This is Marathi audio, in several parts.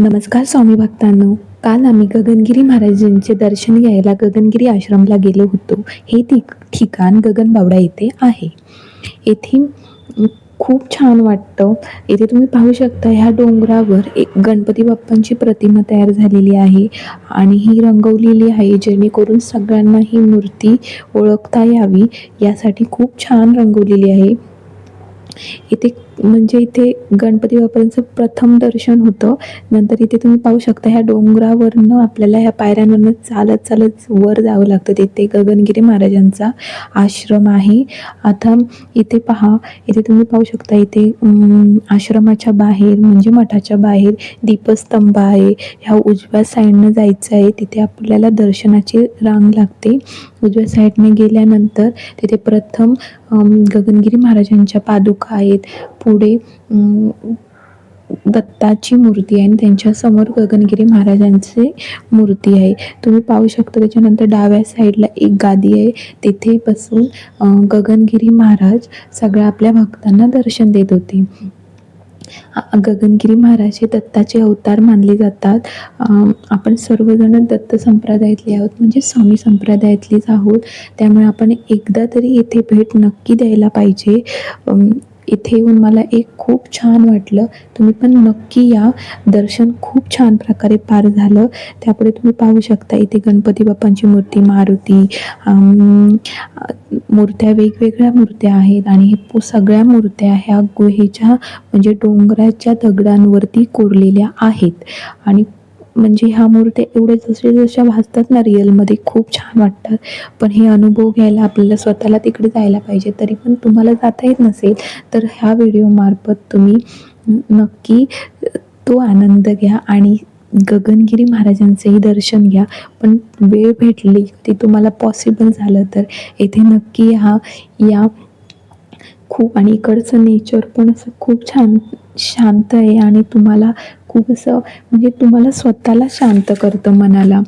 नमस्कार स्वामी भक्तांनो. काल आम्ही गगनगिरी महाराजांचे दर्शन घ्यायला गगनगिरी आश्रमला गेलो होतो. हे ठिकाण गगनबावडा येथे आहे. येथे खूप छान वाटतं. इथे तुम्ही पाहू शकता ह्या डोंगरावर एक गणपती बाप्पांची प्रतिमा तयार झालेली आहे आणि ही रंगवलेली आहे, जेणेकरून सगळ्यांना ही मूर्ती ओळखता यावी यासाठी खूप छान रंगवलेली आहे. इथे गणपती बाप्पांचं प्रथम दर्शन होतं. नंतर इथे तुम्ही पाहू शकता ह्या डोंगरावरनं आपल्याला ह्या पायऱ्यांवरनं चालत चालत वर जावं लागतं. तिथे गगनगिरी महाराजांचा आश्रम आहे. आता इथे पहा, इथे तुम्ही पाहू शकता इथे आश्रमाच्या बाहेर म्हणजे मठाच्या बाहेर दीपस्तंभ आहे. ह्या उजव्या साईडनं जायचं आहे. तिथे आपल्याला दर्शनाची रांग लागते. उजव्या साईडने गेल्यानंतर तिथे प्रथम गगनगिरी महाराजांच्या पादुका आहेत. पुढे दत्ताची मूर्ती आहे आणि त्यांच्यासमोर गगनगिरी महाराजांची मूर्ती आहे. तुम्ही पाहू शकता. त्याच्यानंतर डाव्या साईडला एक गादी आहे. तिथे बसून गगनगिरी महाराज सगळ्या आपल्या भक्तांना दर्शन देत होते. गगनगिरी महाराज हे दत्ताचे अवतार मानले जातात. आपण सर्वजण दत्त संप्रदायातले आहोत, म्हणजे स्वामी संप्रदायातलीच आहोत. त्यामुळे आपण एकदा तरी इथे भेट नक्की द्यायला पाहिजे. इथे येऊन मला खूप छान वाटलं. तुम्ही पण नक्की या. दर्शन खूप छान प्रकारे पार झालं. त्यापुढे तुम्ही पाहू शकता इथे गणपती बाप्पांची मूर्ती, मारुती, मूर्त्या, वेगवेगळ्या मूर्त्या आहेत आणि सगळ्या मूर्त्या ह्या गुहेच्या म्हणजे डोंगराच्या दगडांवरती कोरलेल्या आहेत. आणि म्हणजे ह्या मूर्त्या एवढ्या जशा भासतात ना रिअलमध्ये, खूप छान वाटतात. पण हे अनुभव घ्यायला आपल्याला स्वतःला तिकडे जायला पाहिजे. तरी पण तुम्हाला जाता येत नसेल तर ह्या व्हिडिओमार्फत तुम्ही नक्की तो आनंद घ्या आणि गगनगिरी महाराजांचंही दर्शन घ्या. पण वेळ भेटली, ती तुम्हाला पॉसिबल झालं तर येथे नक्की या. खूप आणि इकडचं नेचर पण असं खूप छान शांत आहे आणि तुम्हाला खूप असं म्हणजे तुम्हाला स्वतःला शांत करतं मनाला.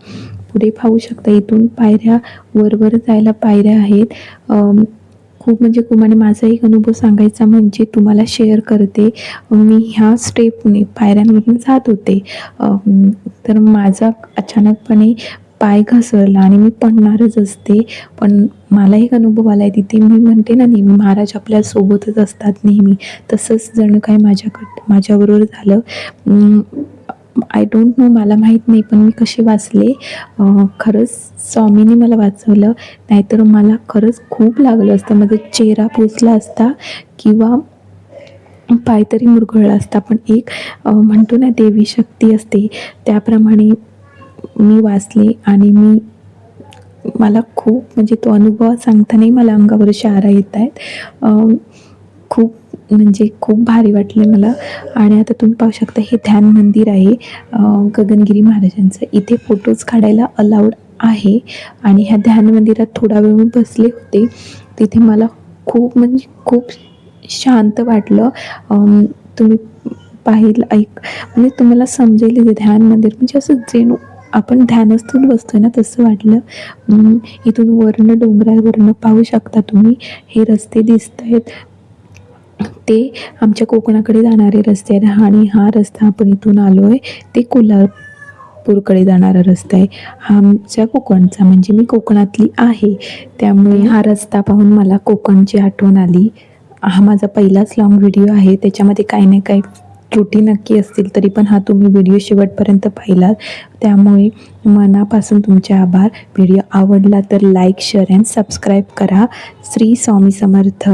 पुढे पाहू शकता इथून पायऱ्या वर जायला पायऱ्या आहेत. खूप म्हणजे खूप. आणि माझा एक अनुभव सांगायचा म्हणजे तुम्हाला शेअर करते. मी ह्या स्टेपने पायऱ्यांवरून जात होते, तर माझा अचानकपणे पाय घसरला आणि मी पडणारच असते. पण मला एक अनुभव आला आहे तिथे. मी म्हणते ना नेहमी महाराज आपल्या सोबतच असतात नेहमी, तसंच जणू काय माझ्याबरोबर झालं. आय डोंट नो, मला माहीत नाही पण मी कसे वाचले. खरंच स्वामींनी मला वाचवलं, नाहीतर मला खरंच खूप लागलं असतं. माझा चेहरा पुसला असता किंवा पाय तरी मुरगळला असता. पण एक म्हणतो ना देवी शक्ती असते, त्याप्रमाणे मी वाचले आणि मला खूप म्हणजे तो अनुभव सांगतानाही मला अंगावर शहारा येत आहेत. खूप म्हणजे खूप भारी वाटलं मला. आणि आता तुम्ही पाहू शकता हे ध्यान मंदिर आहे गगनगिरी महाराजांचं. इथे फोटोज काढायला अलाउड आहे. आणि ह्या ध्यान मंदिरात थोडा वेळ मी बसले होते. तिथे मला खूप म्हणजे खूप शांत वाटलं. तुम्ही म्हणजे तुम्हाला समजेल ते ध्यान मंदिर म्हणजे असं जणू आपण ध्यानस्थच बसतोय ना तसं वाटलं. इथून वरनं डोंगरावरनं पाहू शकता तुम्ही हे रस्ते दिसत आहेत, ते आमच्या कोकणाकडे जाणारे रस्ते आहेत. आणि हा रस्ता आपण इथून आलो आहे ते कोल्हापूरकडे जाणारा रस्ता आहे. हा आमच्या कोकणचा, म्हणजे मी कोकणातली आहे, त्यामुळे हा रस्ता पाहून मला कोकणची आठवण आली. हा माझा पहिलाच लॉंग व्हिडिओ आहे, त्याच्यामध्ये काही ना काही त्रुटी नक्की असतील, तरी पण हा तुम्ही व्हिडिओ शेवटपर्यंत पाहिलात त्यामुळे मनापासून तुमचे आभार. व्हिडिओ आवडला तर लाईक, शेअर अँड सबस्क्राईब करा. श्री स्वामी समर्थ.